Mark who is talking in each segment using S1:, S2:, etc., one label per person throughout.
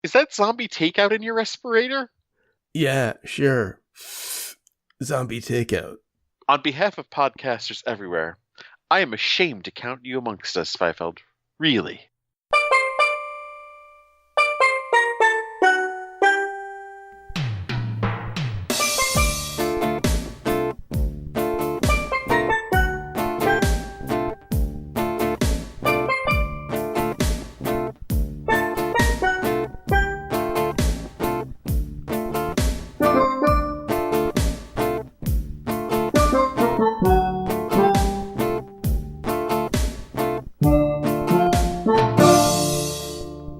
S1: Is that zombie takeout in your respirator?
S2: Yeah, sure. Zombie takeout.
S1: On behalf of podcasters everywhere, I am ashamed to count you amongst us, Feifeld. Really.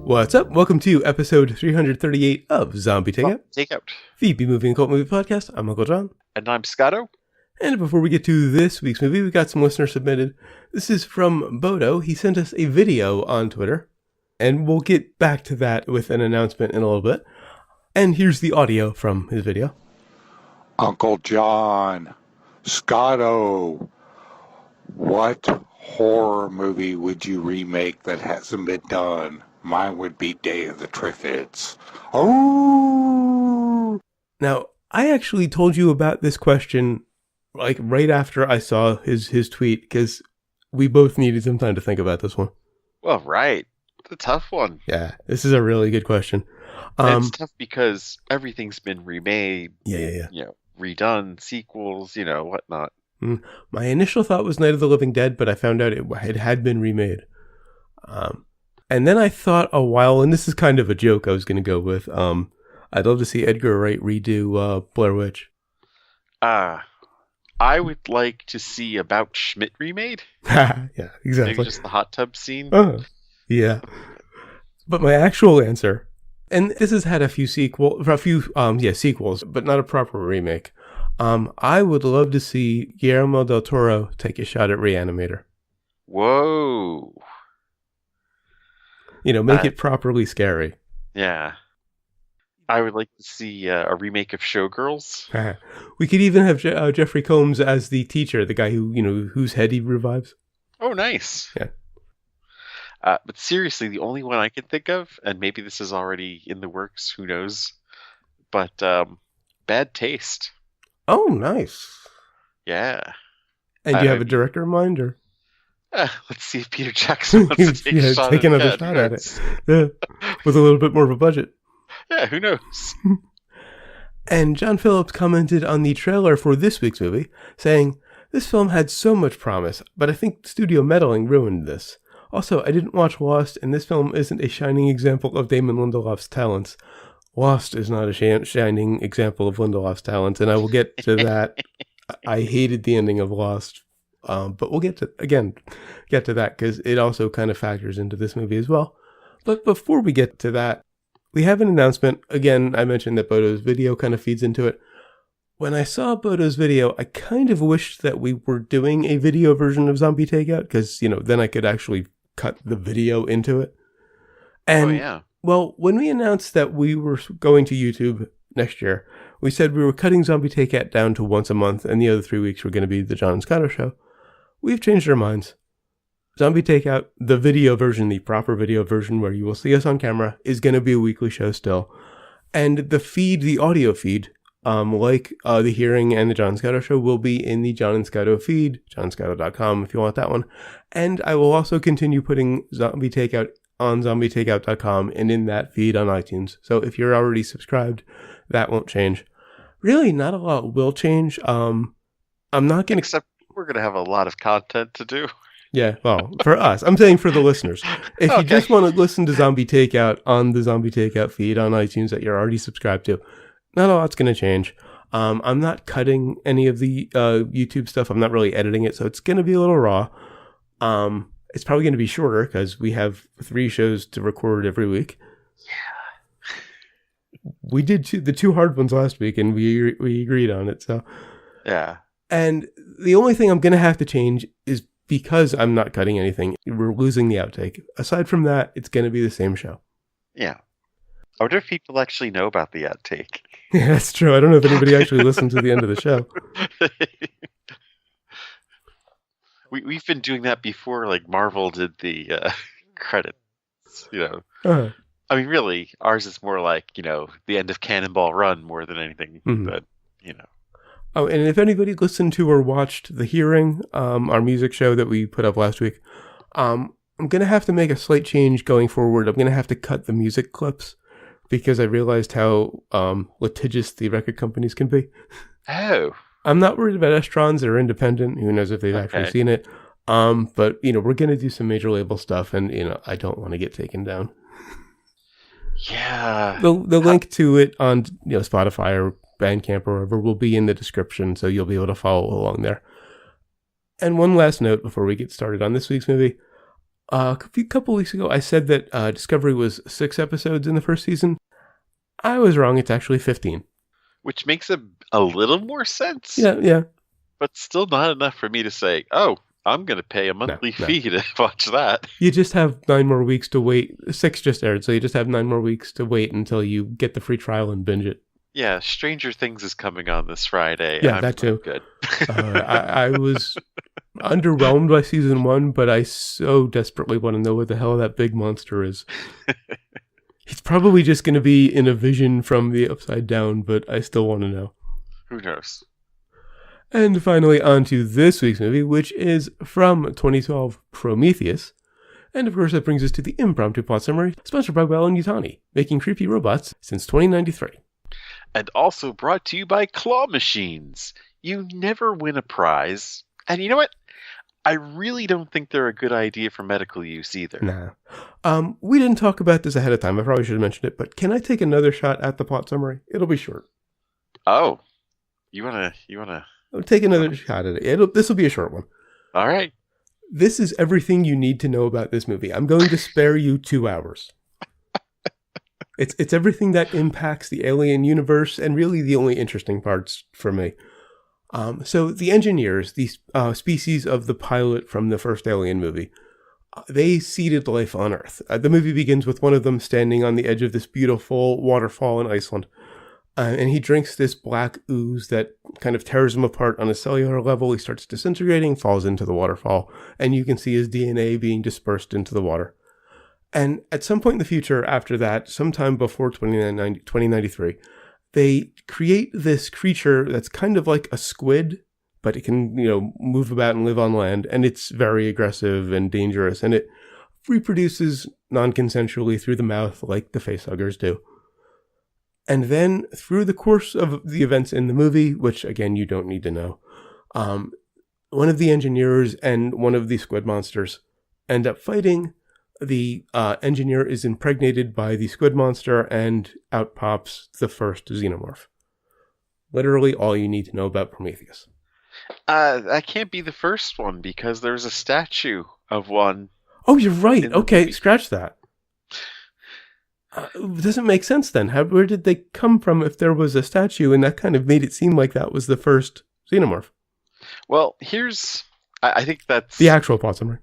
S2: What's up? Welcome to episode 338 of Zombie Takeout.
S1: Takeout.
S2: The B-Movie and Cult Movie Podcast. I'm Uncle John.
S1: And I'm Scotto.
S2: And before we get to this week's movie, we got some listeners submitted. This is from Bodo. He sent us a video on Twitter. And we'll get back to that with an announcement in a little bit. And here's the audio from his video.
S3: Uncle John, Scotto, what horror movie would you remake that hasn't been done? Mine would be Day of the Triffids. Oh!
S2: Now, I actually told you about this question like right after I saw his tweet, because we both needed some time to think about this one.
S1: Well, right. It's a tough one.
S2: Yeah, this is a really good question.
S1: It's tough because everything's been remade.
S2: Yeah.
S1: You know, redone, sequels, whatnot.
S2: My initial thought was Night of the Living Dead, but I found out it had been remade. And then I thought a while, and this is kind of a joke I was going to go with. I'd love to see Edgar Wright redo Blair Witch.
S1: I would like to see About Schmidt remade.
S2: Yeah, exactly.
S1: Maybe just the hot tub scene.
S2: Yeah. But my actual answer, and this has had a few sequels, but not a proper remake. I would love to see Guillermo del Toro take a shot at Reanimator.
S1: Whoa.
S2: Make it properly scary.
S1: Yeah. I would like to see a remake of Showgirls.
S2: We could even have Jeffrey Combs as the teacher, the guy whose head he revives.
S1: Oh, nice.
S2: Yeah.
S1: But seriously, the only one I can think of, and maybe this is already in the works, who knows, but Bad Taste.
S2: Oh, nice.
S1: Yeah.
S2: And you have a director in mind, or?
S1: Let's see if Peter Jackson wants to take
S2: another shot at it. Yeah. With a little bit more of a budget.
S1: Yeah, who knows?
S2: And John Phillips commented on the trailer for this week's movie, saying, "This film had so much promise, but I think studio meddling ruined this. Also, I didn't watch Lost, and this film isn't a shining example of Damon Lindelof's talents. Lost is not a shining example of Lindelof's talents, and I will get to that. I hated the ending of Lost, but we'll get to that, because it also kind of factors into this movie as well. But before we get to that, we have an announcement. Again, I mentioned that Bodo's video kind of feeds into it. When I saw Bodo's video, I kind of wished that we were doing a video version of Zombie Takeout, because, then I could actually cut the video into it. And, well, when we announced that we were going to YouTube next year, we said we were cutting Zombie Takeout down to once a month, and the other 3 weeks were going to be the John and Scotto show. We've changed our minds. Zombie Takeout, the video version, the proper video version where you will see us on camera, is going to be a weekly show still. And the audio feed, like the Hearing and the John Scotto show, will be in the John and Scotto feed, johnscotto.com if you want that one. And I will also continue putting Zombie Takeout on zombietakeout.com and in that feed on iTunes. So if you're already subscribed, that won't change. Really, not a lot will change. I'm not going to...
S1: Except we're going to have a lot of content to do.
S2: Yeah, well, for us. I'm saying for the listeners. If you just want to listen to Zombie Takeout on the Zombie Takeout feed on iTunes that you're already subscribed to, not a lot's going to change. I'm not cutting any of the YouTube stuff. I'm not really editing it, so it's going to be a little raw. It's probably going to be shorter because we have 3 shows to record every week. Yeah. We did the 2 hard ones last week, and we agreed on it. So
S1: yeah.
S2: And the only thing I'm going to have to change is, because I'm not cutting anything, we're losing the outtake. Aside from that, it's going to be the same show.
S1: Yeah. I wonder if people actually know about the outtake.
S2: Yeah, that's true. I don't know if anybody actually listened to the end of the show.
S1: We've been doing that before, like Marvel did the credits,
S2: Uh-huh.
S1: I mean, really, ours is more like, the end of Cannonball Run more than anything
S2: Mhm.
S1: that, you know.
S2: Oh, and if anybody listened to or watched The Hearing, our music show that we put up last week, I'm going to have to make a slight change going forward. I'm going to have to cut the music clips because I realized how litigious the record companies can be.
S1: Oh,
S2: I'm not worried about Estrons. They're independent. Who knows if they've actually
S1: okay.
S2: seen it. But, we're going to do some major label stuff, and, I don't want to get taken down.
S1: Yeah.
S2: The link to it on Spotify or Bandcamp or wherever will be in the description, so you'll be able to follow along there. And one last note before we get started on this week's movie. A couple weeks ago, I said that Discovery was 6 episodes in the first season. I was wrong. It's actually 15.
S1: Which makes a little more sense,
S2: Yeah.
S1: but still not enough for me to say, oh, I'm going to pay a
S2: No.
S1: monthly fee to watch that.
S2: You just have 9 more weeks to wait. 6 just aired, so you just have 9 more weeks to wait until you get the free trial and binge it.
S1: Yeah, Stranger Things is coming on this Friday.
S2: Yeah, that too.
S1: Good.
S2: I was underwhelmed by season 1, but I so desperately want to know what the hell that big monster is. He's probably just going to be in a vision from the Upside Down, but I still want to know.
S1: Who knows?
S2: And finally, on to this week's movie, which is from 2012, Prometheus. And of course, that brings us to the impromptu plot summary, sponsored by Bell and Yutani, making creepy robots since 2093.
S1: And also brought to you by Claw Machines. You never win a prize. And you know what? I really don't think they're a good idea for medical use either.
S2: Nah. We didn't talk about this ahead of time. I probably should have mentioned it, but can I take another shot at the plot summary? It'll be short.
S1: Oh. You wanna
S2: I'll take another shot at it. This will be a short one.
S1: All right.
S2: This is everything you need to know about this movie. I'm going to spare you 2 hours. It's everything that impacts the alien universe and really the only interesting parts for me. So the engineers, these species of the pilot from the first Alien movie, they seeded life on Earth. The movie begins with one of them standing on the edge of this beautiful waterfall in Iceland. And he drinks this black ooze that kind of tears him apart on a cellular level. He starts disintegrating, falls into the waterfall, and you can see his DNA being dispersed into the water. And at some point in the future after that, sometime before 2093, they create this creature that's kind of like a squid, but it can, move about and live on land, and it's very aggressive and dangerous, and it reproduces non-consensually through the mouth like the facehuggers do. And then through the course of the events in the movie, which again you don't need to know, one of the engineers and one of the squid monsters end up fighting. The engineer is impregnated by the squid monster, and out pops the first xenomorph. Literally all you need to know about Prometheus.
S1: That can't be the first one because there's a statue of one.
S2: Oh, you're right. Okay,
S1: movie.
S2: Scratch that. It doesn't make sense then. Where did they come from if there was a statue, and that kind of made it seem like that was the first xenomorph?
S1: Well, I think that's
S2: the actual plot summary.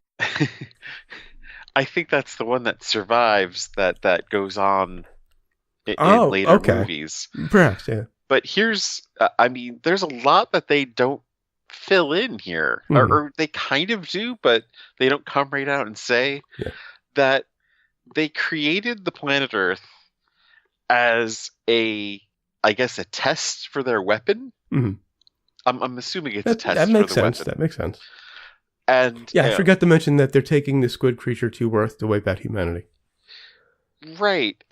S1: I think that's the one that survives that goes on in later movies.
S2: Perhaps, yeah.
S1: But there's a lot that they don't fill in here, or they kind of do, but they don't come right out and say that they created the planet Earth as a test for their weapon.
S2: Mm-hmm.
S1: I'm assuming it's a test
S2: that makes
S1: for the
S2: sense.
S1: weapon.
S2: That makes sense.
S1: And
S2: I forgot to mention that they're taking the squid creature to Earth to wipe out humanity.
S1: Right.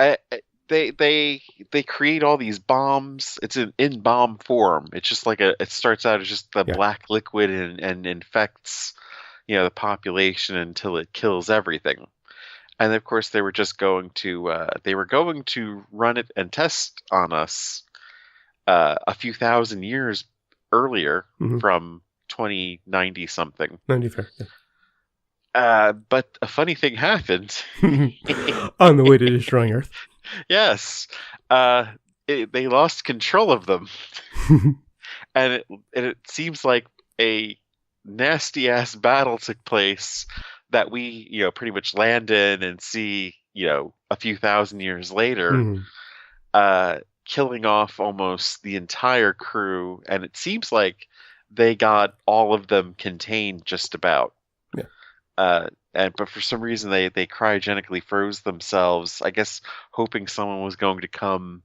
S1: They create all these bombs. It's in bomb form. It's just like it starts out as just the black liquid and infects, the population until it kills everything. And of course, they were just going to run it and test on us a few thousand years earlier from 2090 something.
S2: 94. Yeah.
S1: But a funny thing happened
S2: on the way to destroying Earth.
S1: Yes, they lost control of them, and it seems like a nasty ass battle took place that we pretty much land in and see a few thousand years later, killing off almost the entire crew, and it seems like they got all of them contained just about. But for some reason they cryogenically froze themselves. I guess hoping someone was going to come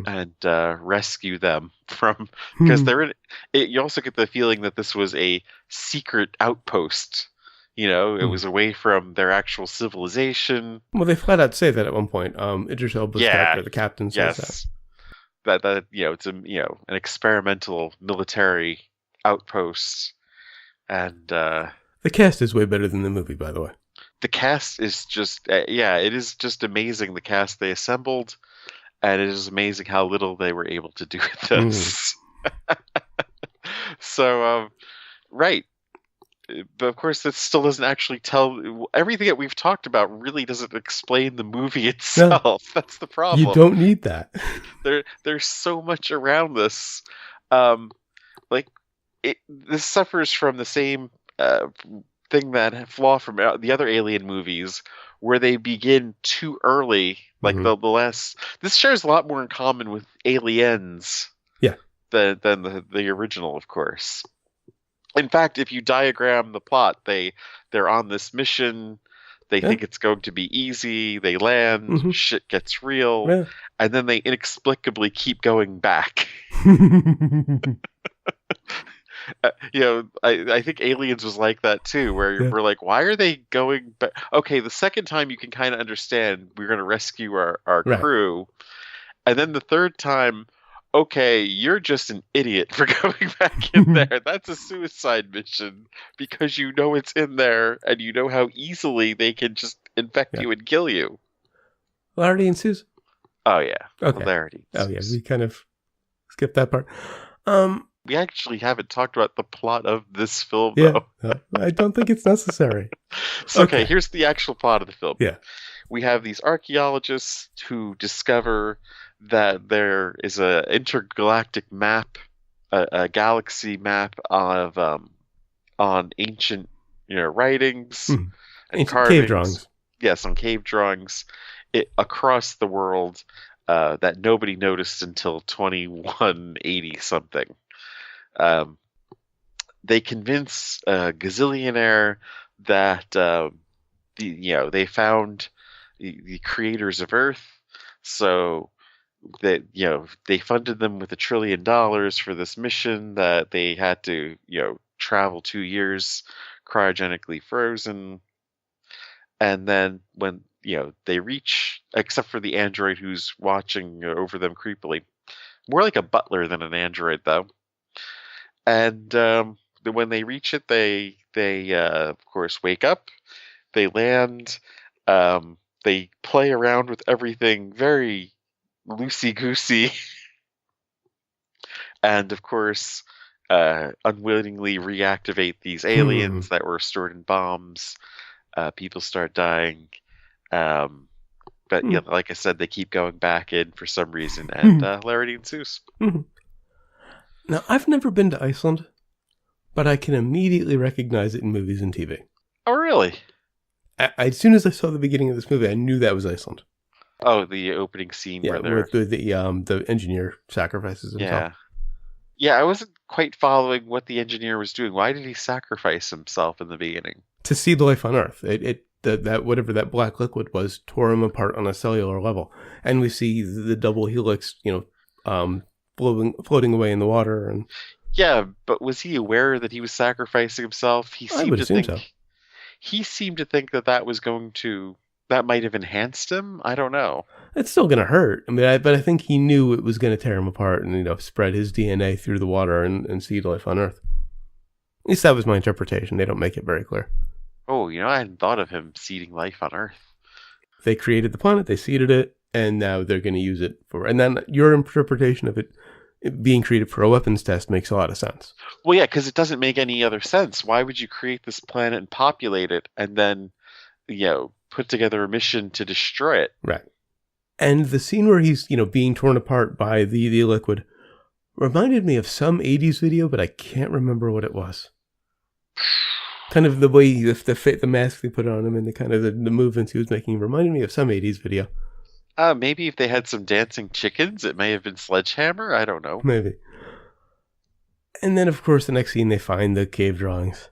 S1: and rescue them from, because they're in it. You also get the feeling that this was a secret outpost. It was away from their actual civilization.
S2: Well, they flat out say that at one point. Idris Elba's character, the captain, says
S1: yes, that it's an experimental military outpost, and
S2: the cast is way better than the movie, by the way.
S1: The cast is just it is just amazing, the cast they assembled, and it is amazing how little they were able to do with this. So right, but of course that still doesn't actually tell everything that we've talked about. Really doesn't explain the movie itself. No, that's the problem.
S2: You don't need that.
S1: There's so much around this. This suffers from the same flaw from the other Alien movies, where they begin too early. Like the last, this shares a lot more in common with Aliens, than the original, of course. In fact, if you diagram the plot, they're on this mission. They think it's going to be easy. They land, shit gets real, and then they inexplicably keep going back. I think Aliens was like that too, where we're like, why are they going back? Okay, the second time you can kind of understand we're going to rescue our crew, and then the third time, okay, you're just an idiot for going back in there. That's a suicide mission, because you know it's in there, and you know how easily they can just infect you and kill you.
S2: Larry and Susan?
S1: Oh yeah,
S2: okay.
S1: Larry.
S2: Oh yeah, we kind of skipped that part.
S1: We actually haven't talked about the plot of this film, though.
S2: I don't think it's necessary.
S1: So, okay, here's the actual plot of the film.
S2: Yeah.
S1: We have these archaeologists who discover that there is an intergalactic map, a galaxy map of on ancient writings and
S2: ancient
S1: carvings.
S2: Cave drawings.
S1: Yes, on cave drawings across the world that nobody noticed until 2180 something. They convince a gazillionaire that they found the creators of Earth, so that they funded them with $1 trillion for this mission that they had to travel 2 years cryogenically frozen, and then when they reach, except for the android who's watching over them creepily, more like a butler than an android though. And when they reach it, they of course wake up. They land. They play around with everything very loosey-goosey, and of course, unwittingly reactivate these aliens that were stored in bombs. People start dying, but like I said, they keep going back in for some reason, and hilarity ensues.
S2: Now, I've never been to Iceland, but I can immediately recognize it in movies and TV.
S1: Oh, really?
S2: As soon as I saw the beginning of this movie, I knew that was Iceland.
S1: Oh, the opening scene where
S2: the engineer sacrifices himself.
S1: Yeah, I wasn't quite following what the engineer was doing. Why did he sacrifice himself in the beginning?
S2: To see the life on Earth. That whatever that black liquid was tore him apart on a cellular level, and we see the double helix, floating away in the water. And
S1: yeah, but was he aware that he was sacrificing himself?
S2: I would assume so.
S1: He seemed to think that might have enhanced him. I don't know.
S2: It's still going to hurt. But I think he knew it was going to tear him apart and spread his DNA through the water and seed life on Earth. At least that was my interpretation. They don't make it very clear.
S1: Oh, I hadn't thought of him seeding life on Earth.
S2: They created the planet, they seeded it, and now they're going to use it for... And then your interpretation of it being created for a weapons test makes a lot of sense.
S1: Well, yeah, because it doesn't make any other sense. Why would you create this planet and populate it and then, put together a mission to destroy it?
S2: Right. And the scene where he's, being torn apart by the liquid reminded me of some 80s video, but I can't remember what it was. Kind of the way, the mask they put on him and the kind of the movements he was making reminded me of some 80s video.
S1: Maybe if they had some dancing chickens, it may have been Sledgehammer. I don't know.
S2: Maybe. And then, of course, the next scene, they find the cave drawings.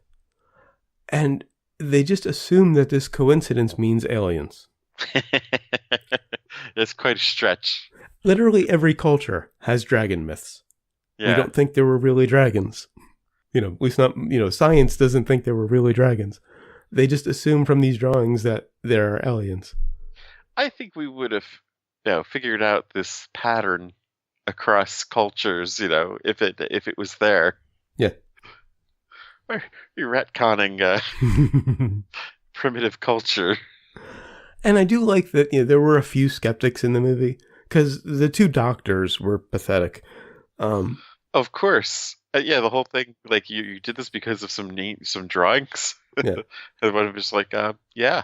S2: And they just assume that this coincidence means aliens.
S1: It's quite a stretch.
S2: Literally every culture has dragon myths.
S1: Yeah.
S2: We don't think there were really dragons. At least not, science doesn't think there were really dragons. They just assume from these drawings that there are aliens.
S1: I think we would have, figured out this pattern across cultures, if it was there.
S2: Yeah.
S1: You're retconning primitive culture.
S2: And I do like that there were a few skeptics in the movie, because the two doctors were pathetic.
S1: Of course. The whole thing, like, you did this because of some drawings.
S2: Yeah.
S1: And one of them just like, yeah.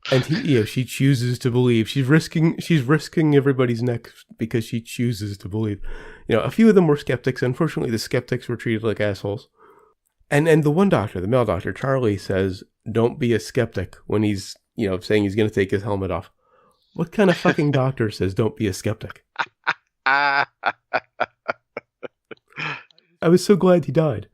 S2: And she chooses to believe. She's risking everybody's neck because she chooses to believe. A few of them were skeptics. Unfortunately, the skeptics were treated like assholes. And the one doctor, the male doctor, Charlie, says, "Don't be a skeptic," when he's, saying he's going to take his helmet off. What kind of fucking doctor says, "Don't be a skeptic"? I was so glad he died.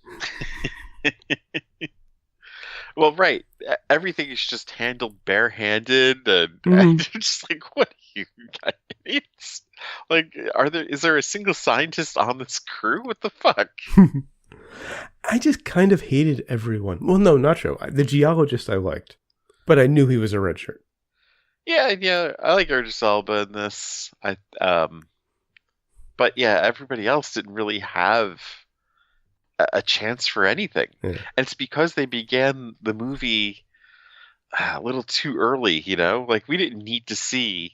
S1: Well, right. Everything is just handled barehanded, and just like, what are you idiots? Like, is there a single scientist on this crew? What the fuck?
S2: I just kind of hated everyone. Well, no, not true. The geologist I liked, but I knew he was a red shirt.
S1: Yeah, I like Idris Elba in this. But yeah, everybody else didn't really have a chance for anything. Yeah. And it's because they began the movie a little too early, Like, we didn't need to see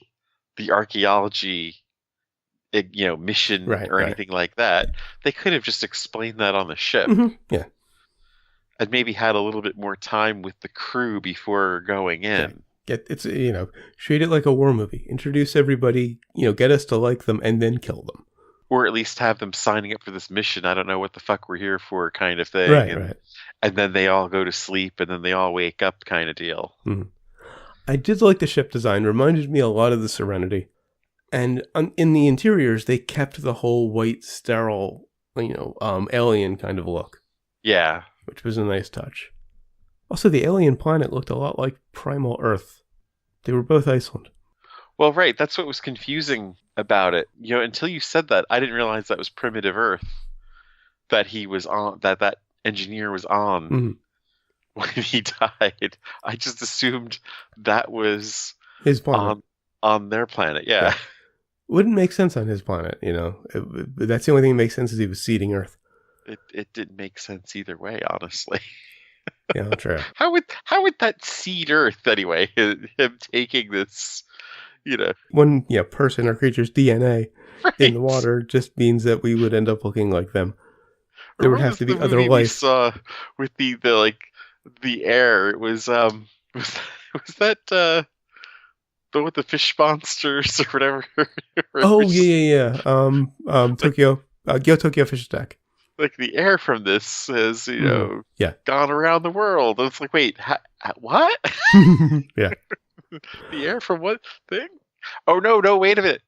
S1: the archaeology, mission or anything like that. They could have just explained that on the ship.
S2: Mm-hmm. Yeah.
S1: And maybe had a little bit more time with the crew before going in.
S2: Yeah. Treat it like a war movie. Introduce everybody, get us to like them, and then kill them.
S1: Or at least have them signing up for this mission. I don't know what the fuck we're here for, kind of thing.
S2: Right.
S1: And then they all go to sleep, and then they all wake up, kind of deal.
S2: Mm-hmm. I did like the ship design. Reminded me a lot of the Serenity. And in the interiors, they kept the whole white, sterile, alien kind of look.
S1: Yeah.
S2: Which was a nice touch. Also, the alien planet looked a lot like Primal Earth. They were both Iceland.
S1: Well, right. That's what was confusing about it. Until you said that, I didn't realize that was Primitive Earth that he was on, that engineer was on when he died. I just assumed that was
S2: his planet.
S1: On their planet, yeah.
S2: Wouldn't make sense on his planet, that's the only thing that makes sense is he was seeding Earth.
S1: It didn't make sense either way, honestly.
S2: Yeah, true.
S1: How would that seed Earth anyway? Him taking this,
S2: one person or creature's DNA in the water just means that we would end up looking like them. There would have to be other life.
S1: We saw with the air. It was that with the fish monsters or whatever.
S2: Oh yeah. Tokyo Fish Attack.
S1: Like, the air from this has gone around the world. And it's like, wait, what?
S2: Yeah.
S1: The air from what thing? Oh no! Wait a minute!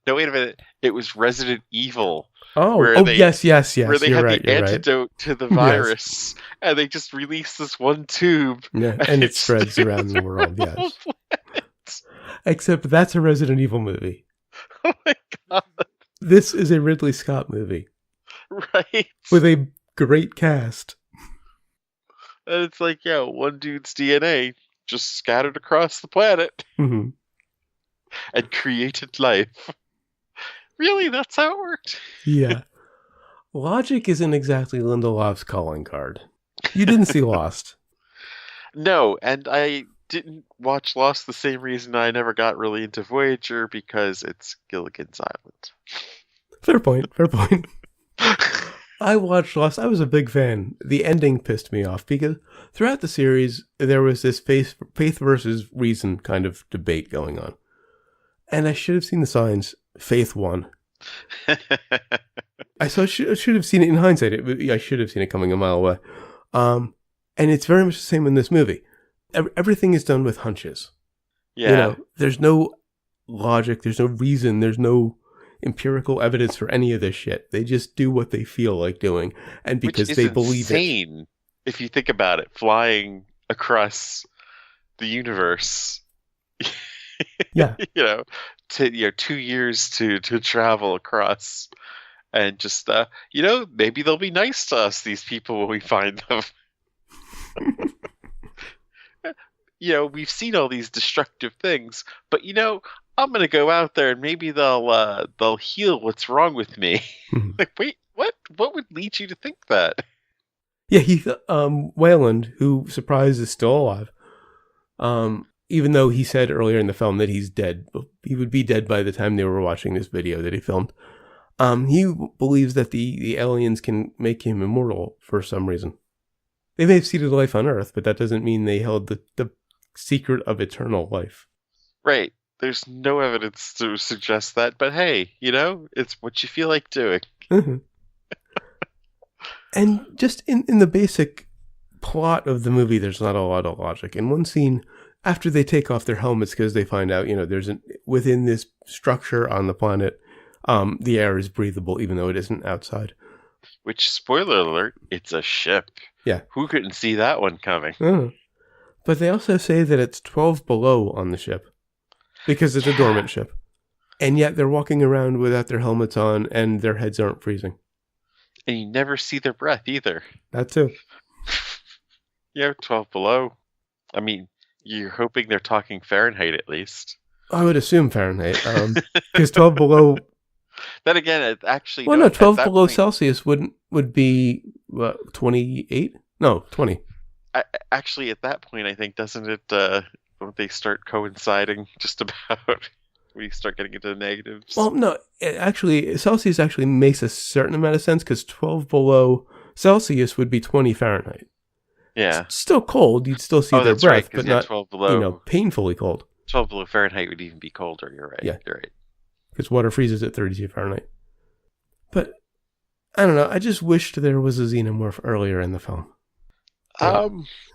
S1: It was Resident Evil.
S2: Yes.
S1: Where they had the antidote to the virus, and they just released this one tube.
S2: Yeah, and it spreads around the world. Yes. Except that's a Resident Evil movie.
S1: Oh my god!
S2: This is a Ridley Scott movie.
S1: Right.
S2: With a great cast.
S1: And it's like, one dude's DNA just scattered across the planet.
S2: Mm-hmm.
S1: And created life. Really? That's how it worked?
S2: Yeah. Logic isn't exactly Lindelof's calling card. You didn't see Lost.
S1: No, and I didn't watch Lost the same reason I never got really into Voyager, because it's Gilligan's Island.
S2: Fair point. I watched Lost. I was a big fan. The ending pissed me off because throughout the series, there was this faith versus reason kind of debate going on. And I should have seen the signs. Faith won. I should have seen it in hindsight. I should have seen it coming a mile away. And it's very much the same in this movie. Everything is done with hunches.
S1: Yeah.
S2: There's no logic. There's no reason. There's no empirical evidence for any of this shit. They just do what they feel like doing, and because they believe it.
S1: If you think about it, flying across, the universe.
S2: Yeah.
S1: 2 years to travel across, and just maybe they'll be nice to us, these people, when we find them. We've seen all these destructive things, but I'm gonna go out there and maybe they'll heal what's wrong with me. Like, wait, what would lead you to think that?
S2: Yeah, Wayland, who surprised is still alive. Even though he said earlier in the film that he's dead, he would be dead by the time they were watching this video that he filmed. He believes that the aliens can make him immortal for some reason. They may have seeded life on Earth, but that doesn't mean they held the secret of eternal life.
S1: Right. There's no evidence to suggest that, but hey, it's what you feel like doing.
S2: Mm-hmm. And just in the basic plot of the movie, there's not a lot of logic. In one scene, after they take off their helmets because they find out, within this structure on the planet, the air is breathable even though it isn't outside.
S1: Which, spoiler alert, it's a ship.
S2: Yeah.
S1: Who couldn't see that one coming?
S2: But they also say that it's 12 below on the ship because it's a dormant ship. And yet they're walking around without their helmets on and their heads aren't freezing.
S1: And you never see their breath either.
S2: That too.
S1: 12 below. I mean, you're hoping they're talking Fahrenheit at least.
S2: I would assume Fahrenheit. Because 12 below...
S1: Then again, it actually...
S2: Well, no, 12 below Celsius would be, 28? No, 20.
S1: Actually, at that point, I think, doesn't it... don't they start coinciding just about... we start getting into the negatives?
S2: Well, no, Celsius actually makes a certain amount of sense because 12 below Celsius would be 20 Fahrenheit.
S1: Yeah.
S2: It's still cold. You'd still see their breath,
S1: right,
S2: but not
S1: 12 below,
S2: painfully cold.
S1: 12 below Fahrenheit would even be colder. You're right.
S2: Yeah.
S1: You're right.
S2: Because water freezes at 32 Fahrenheit. But, I don't know. I just wished there was a xenomorph earlier in the film.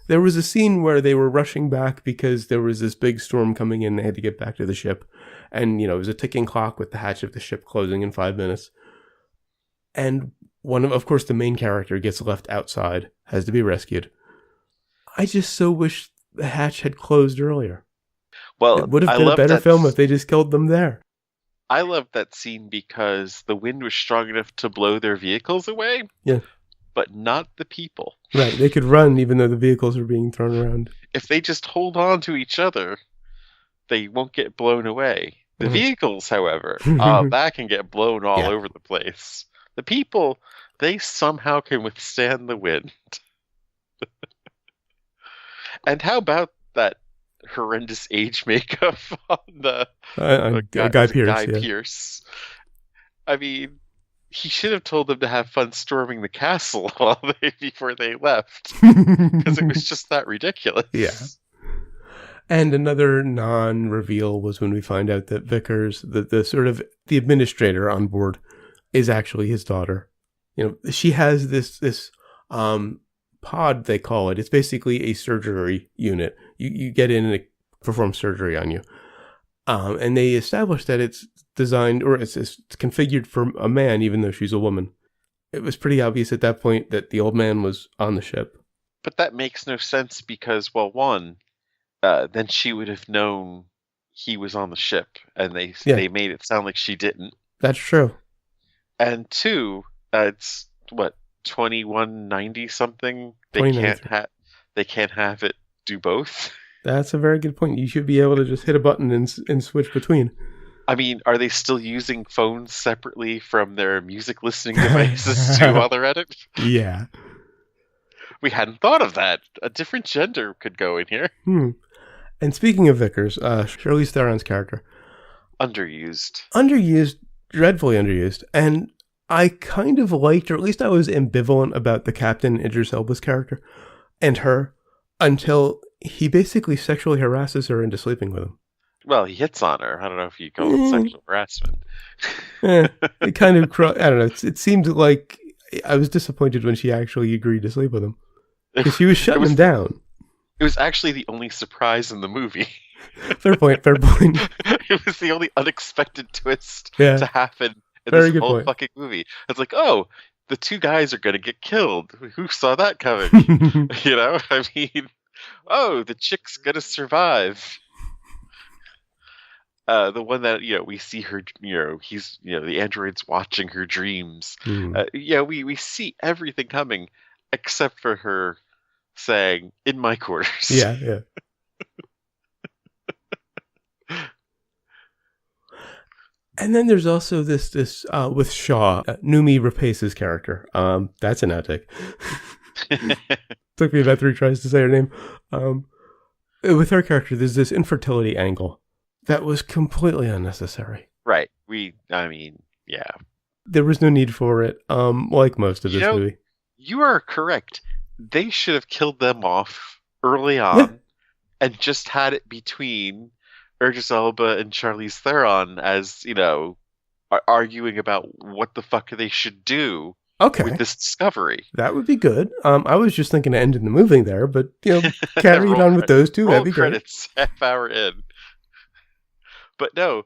S2: There was a scene where they were rushing back because there was this big storm coming in. They had to get back to the ship. And, it was a ticking clock with the hatch of the ship closing in 5 minutes. And of course, the main character gets left outside, has to be rescued. I just so wish the hatch had closed earlier.
S1: Well,
S2: it would have been a better film if they just killed them there.
S1: I loved that scene because the wind was strong enough to blow their vehicles away.
S2: Yeah.
S1: But not the people.
S2: Right. They could run even though the vehicles were being thrown around.
S1: If they just hold on to each other, they won't get blown away. The vehicles, however, that can get blown all over the place. The people, they somehow can withstand the wind. And how about that horrendous age makeup on the
S2: Guy Pearce?
S1: Pearce. I mean, he should have told them to have fun storming the castle before they left, because it was just that ridiculous.
S2: Yeah. And another non-reveal was when we find out that Vickers, the sort of the administrator on board, is actually his daughter. She has this pod, they call it. It's basically a surgery unit. You get in and it performs surgery on you. And they established that it's designed, or it's configured for a man, even though she's a woman. It was pretty obvious at that point that the old man was on the ship.
S1: But that makes no sense because, well, one, then she would have known he was on the ship, and they made it sound like she didn't.
S2: That's true.
S1: And two, it's what, 2190 something. They can't have it do both.
S2: That's a very good point. You should be able to just hit a button and switch between.
S1: I mean, are they still using phones separately from their music listening devices too while they're at it?
S2: Yeah.
S1: We hadn't thought of that. A different gender could go in here.
S2: And speaking of Vickers, Charlize Theron's character.
S1: Underused.
S2: Dreadfully underused. And I kind of liked, or at least I was ambivalent about the captain, Idris Elba's character, and her, until he basically sexually harasses her into sleeping with him.
S1: Well, he hits on her. I don't know if you call it sexual harassment.
S2: It kind of, I don't know, it seemed like I was disappointed when she actually agreed to sleep with him. Because she was shutting him down.
S1: It was actually the only surprise in the movie.
S2: Fair point.
S1: It was the only unexpected twist to happen in this whole fucking movie. It's like, oh, the two guys are going to get killed. Who saw that coming? I mean, oh, the chick's gonna survive. The one that we see her, he's the android's watching her dreams. We see everything coming, except for her saying, "In my quarters."
S2: Yeah. And then there's also this with Shaw, Noomi Rapace's character. That's an outtake. Took me about 3 tries to say her name. With her character, there's this infertility angle that was completely unnecessary.
S1: Right. Yeah.
S2: There was no need for it, like most of this movie.
S1: You are correct. They should have killed them off early on and just had it between Idris Elba and Charlize Theron as, arguing about what the fuck they should do with this discovery.
S2: That would be good. I was just thinking of ending the movie there, but, carry it on with those two. That'd be great.
S1: Credits, half hour in. But no,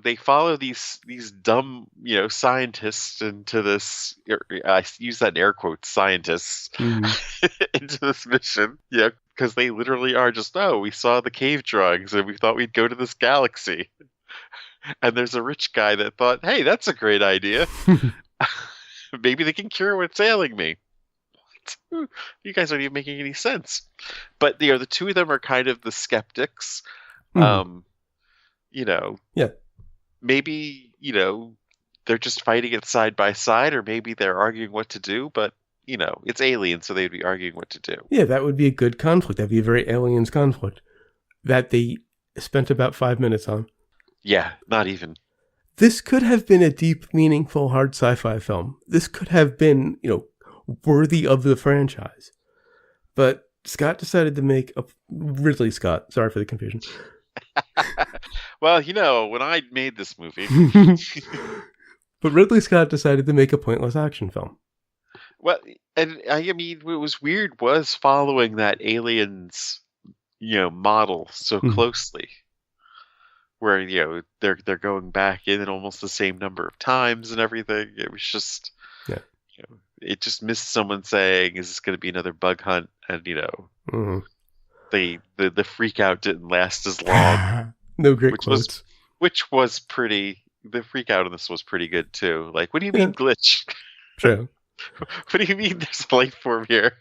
S1: they follow these dumb, scientists into this, I use that in air quotes, scientists, into this mission, because they literally are just, we saw the cave drawings and we thought we'd go to this galaxy. And there's a rich guy that thought, hey, that's a great idea. Maybe they can cure what's ailing me. What? You guys aren't even making any sense. But, the two of them are kind of the skeptics. Maybe, they're just fighting it side by side, or maybe they're arguing what to do, but, it's aliens, so they'd be arguing what to do.
S2: Yeah, that would be a good conflict. That'd be a very aliens conflict that they spent about 5 minutes on.
S1: Yeah, not even.
S2: This could have been a deep, meaningful, hard sci-fi film. This could have been, worthy of the franchise. But Scott decided to make Ridley Scott. Sorry for the confusion.
S1: Well, when I made this movie.
S2: But Ridley Scott decided to make a pointless action film.
S1: Well, and what was weird was following that aliens, model so closely. Where, they're going back in almost the same number of times and everything. It was just, it just missed someone saying, is this going to be another bug hunt? And, the freak out didn't last as long.
S2: No great quotes.
S1: Which was pretty, the freak out on this was pretty good too. Like, what do you mean glitch?
S2: True.
S1: What do you mean there's a life form here?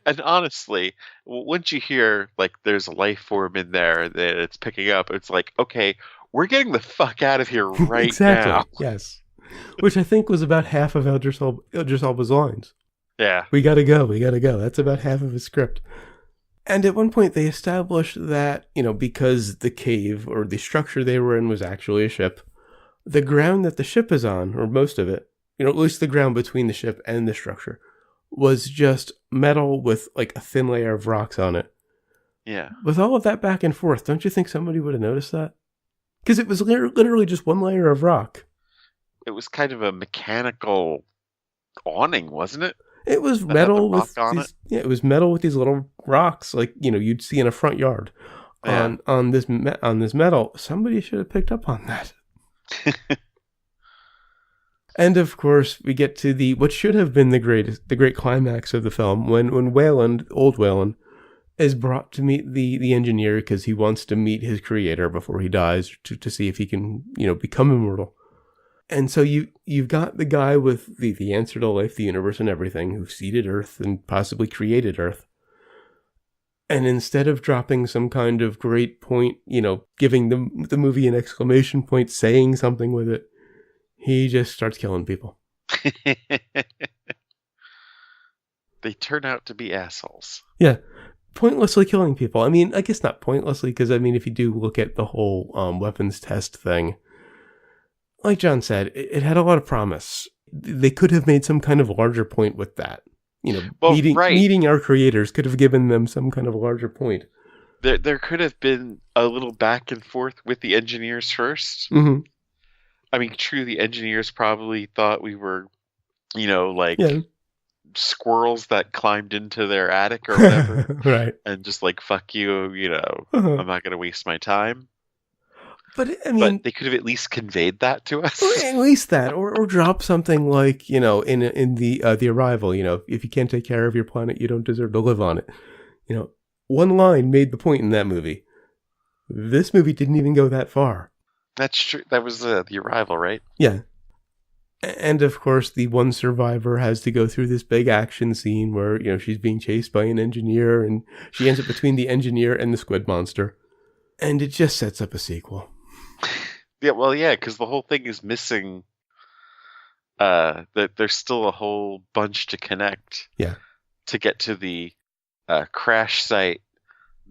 S1: And honestly, once you hear, like, there's a life form in there that it's picking up, it's like, okay, we're getting the fuck out of here right
S2: exactly.
S1: now.
S2: Yes. Which I think was about half of Idris Elba's lines.
S1: Yeah.
S2: We gotta go. That's about half of his script. And at one point they established that, because the cave or the structure they were in was actually a ship, the ground that the ship is on, or most of it, at least the ground between the ship and the structure, was just metal with like a thin layer of rocks on it.
S1: Yeah.
S2: With all of that back and forth, don't you think somebody would have noticed that? Because it was literally just one layer of rock.
S1: It was kind of a mechanical awning, wasn't it?
S2: It was metal with these, it was metal with these little rocks, like you'd see in a front yard. Yeah. On this metal. Somebody should have picked up on that. And of course, we get to what should have been the great climax of the film when Wayland, old Wayland, is brought to meet the engineer because he wants to meet his creator before he dies to see if he can become immortal. And so you've got the guy with the answer to life, the universe, and everything, who seeded Earth and possibly created Earth. And instead of dropping some kind of great point, giving the movie an exclamation point, saying something with it, he just starts killing people.
S1: They turn out to be assholes.
S2: Yeah. Pointlessly killing people. I mean, I guess not pointlessly, because, if you do look at the whole weapons test thing, like John said, it had a lot of promise. They could have made some kind of larger point with that. Meeting our creators could have given them some kind of larger point.
S1: There could have been a little back and forth with the engineers first.
S2: Mm-hmm.
S1: True, the engineers probably thought we were, squirrels that climbed into their attic or whatever.
S2: Right.
S1: And just like, fuck you, I'm not going to waste my time.
S2: But
S1: but they could have at least conveyed that to us.
S2: At least that, or drop something like, in the Arrival, if you can't take care of your planet, you don't deserve to live on it. one line made the point in that movie. This movie didn't even go that far.
S1: That's true. That was The Arrival, right?
S2: Yeah. And of course, the one survivor has to go through this big action scene where, she's being chased by an engineer and she ends up between the engineer and the squid monster. And it just sets up a sequel.
S1: Yeah, well, yeah, because the whole thing is missing. That there's still a whole bunch to connect.
S2: Yeah.
S1: To get to the crash site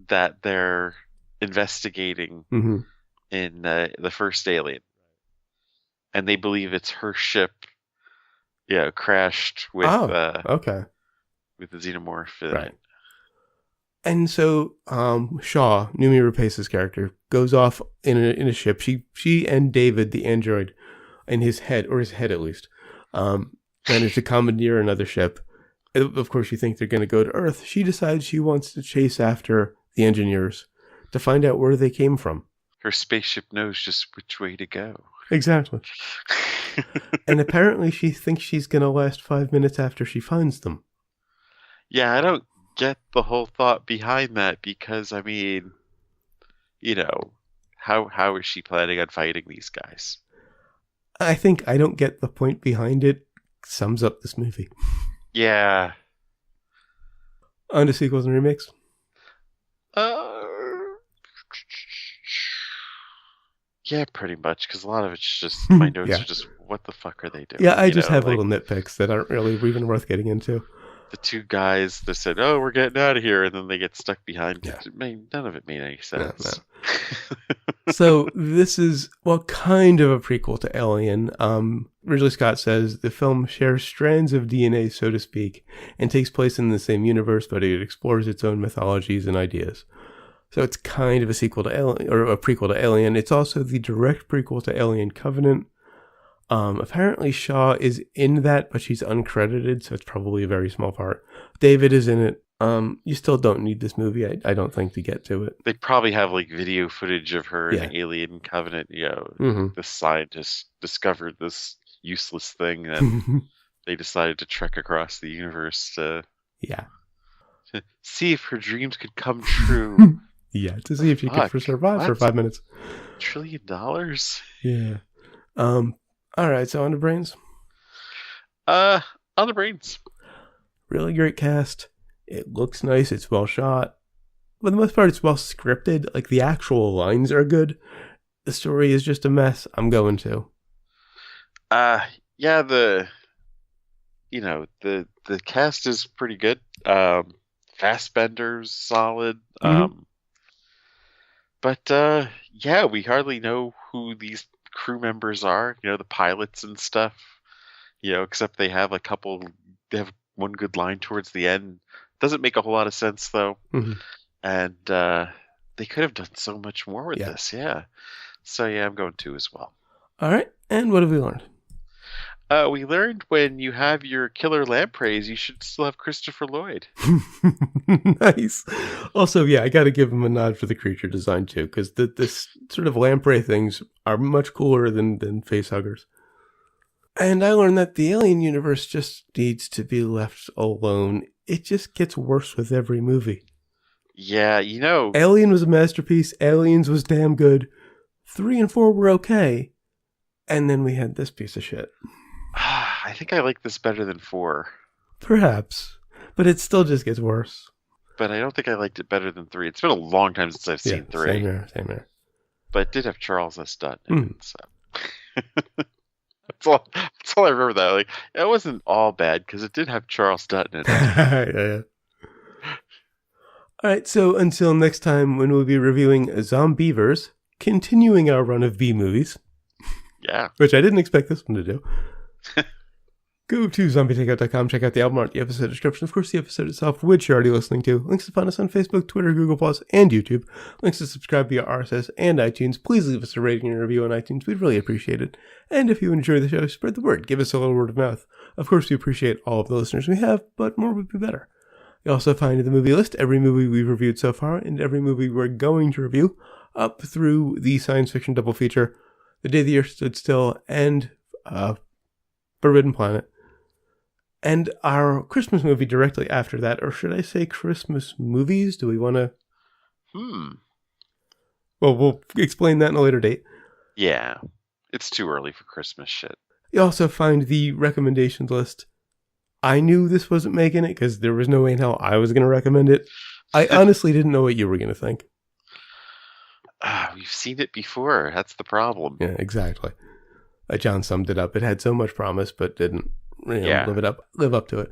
S1: that they're investigating in the first Alien, and they believe it's her ship, crashed with with the xenomorph in it.
S2: And so Shaw, Noomi Rapace's character, goes off in a ship. She and David, the android, in his head at least, manage to commandeer another ship. Of course, you think they're going to go to Earth. She decides she wants to chase after the engineers to find out where they came from.
S1: Her spaceship knows just which way to go.
S2: Exactly. And apparently she thinks she's going to last 5 minutes after she finds them.
S1: Yeah, I don't get the whole thought behind that because, I mean, how is she planning on fighting these guys?
S2: I think I don't get the point behind it sums up this movie.
S1: Yeah.
S2: On to sequels and remakes.
S1: Yeah, pretty much, because a lot of it's just, my notes are just, what the fuck are they doing?
S2: Yeah, I just have little nitpicks that aren't really even worth getting into.
S1: The two guys that said, "Oh, we're getting out of here," and then they get stuck behind.
S2: Yeah.
S1: None of it made any sense.
S2: No. So this is, kind of a prequel to Alien. Ridley Scott says the film shares strands of DNA, so to speak, and takes place in the same universe, but it explores its own mythologies and ideas. So it's kind of a sequel to Alien, or a prequel to Alien. It's also the direct prequel to Alien Covenant. Apparently Shaw is in that, but she's uncredited, so it's probably a very small part. David is in it. You still don't need this movie, I don't think, to get to it.
S1: They probably have video footage of her in Alien Covenant. The scientists discovered this useless thing, and they decided to trek across the universe to see if her dreams could come true.
S2: To see if she could survive for 5 minutes.
S1: $1 trillion?
S2: Yeah. All right, so on to Brains.
S1: On the Brains.
S2: Really great cast. It looks nice. It's well shot. For the most part, it's well scripted. The actual lines are good. The story is just a mess. I'm going to.
S1: Yeah, the cast is pretty good. Fassbender's solid. But we hardly know who these crew members are, the pilots and stuff, except they have they have one good line towards the end. Doesn't make a whole lot of sense though. And they could have done so much more with this. So I'm going to as well.
S2: All right. And what have we learned?
S1: We learned when you have your killer lampreys, you should still have Christopher Lloyd.
S2: Nice. Also, I got to give him a nod for the creature design too, because this sort of lamprey things are much cooler than facehuggers. And I learned that the Alien universe just needs to be left alone. It just gets worse with every movie.
S1: Yeah,
S2: Alien was a masterpiece. Aliens was damn good. 3 and 4 were okay. And then we had this piece of shit.
S1: I think I like this better than 4.
S2: Perhaps. But it still just gets worse.
S1: But I don't think I liked it better than 3. It's been a long time since I've seen 3.
S2: Same here.
S1: But it did have Charles S. Dutton in it, so... That's all I remember that. It wasn't all bad, because it did have Charles Dutton in it.
S2: Yeah. Alright, so until next time when we'll be reviewing Zombievers, continuing our run of B-movies.
S1: Yeah.
S2: Which I didn't expect this one to do. Go to zombietakeout.com, check out the album art, the episode description, of course the episode itself, which you're already listening to. Links to find us on Facebook, Twitter, Google+, and YouTube. Links to subscribe via RSS and iTunes. Please leave us a rating and a review on iTunes. We'd really appreciate it. And if you enjoy the show, spread the word. Give us a little word of mouth. Of course, we appreciate all of the listeners we have, but more would be better. You also find in the movie list every movie we've reviewed so far and every movie we're going to review up through the science fiction double feature, The Day the Earth Stood Still, and Forbidden Planet. And our Christmas movie directly after that, or should I say Christmas movies? Do we want to? Well, we'll explain that in a later date.
S1: Yeah. It's too early for Christmas shit.
S2: You also find the recommendations list. I knew this wasn't making it because there was no way in hell I was going to recommend it. I honestly didn't know what you were going to think.
S1: We've seen it before. That's the problem.
S2: Yeah, exactly. John summed it up. It had so much promise, but didn't live up to it.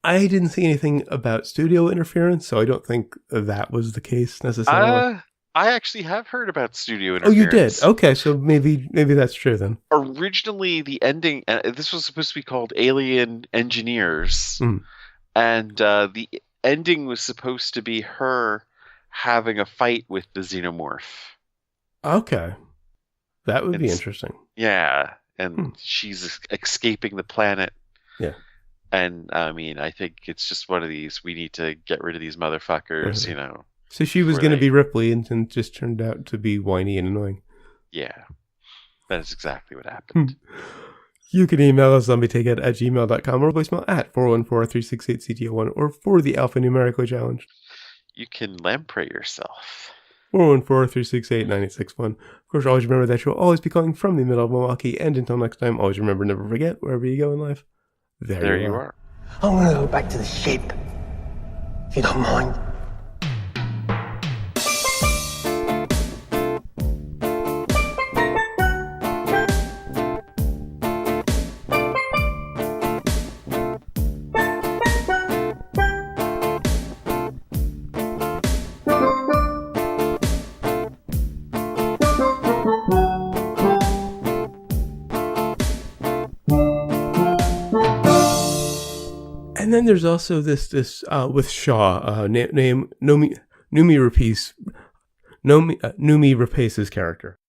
S2: I didn't see anything about studio interference, so I don't think that was the case necessarily.
S1: I actually have heard about studio interference.
S2: Oh, you did? Okay, so maybe that's true then.
S1: Originally, the ending, this was supposed to be called Alien Engineers, and the ending was supposed to be her having a fight with the xenomorph.
S2: Okay. That would be interesting.
S1: Yeah, and she's escaping the planet.
S2: Yeah.
S1: And, I mean, I think it's just one of these, we need to get rid of these motherfuckers, you know.
S2: So she was going to be Ripley and just turned out to be whiny and annoying.
S1: Yeah. That is exactly what happened.
S2: You can email us zombietakeout@gmail.com or voicemail at 414-368-CTO1 or for the alphanumerical challenge.
S1: You can lamprey yourself.
S2: 414-368-9861. Of course, always remember that you'll always be calling from the middle of Milwaukee. And until next time, always remember, never forget, wherever you go in life, there you are.
S4: I want to go back to the ship, if you don't mind.
S2: And then there's also this with Shaw, name Noomi Rapace's character.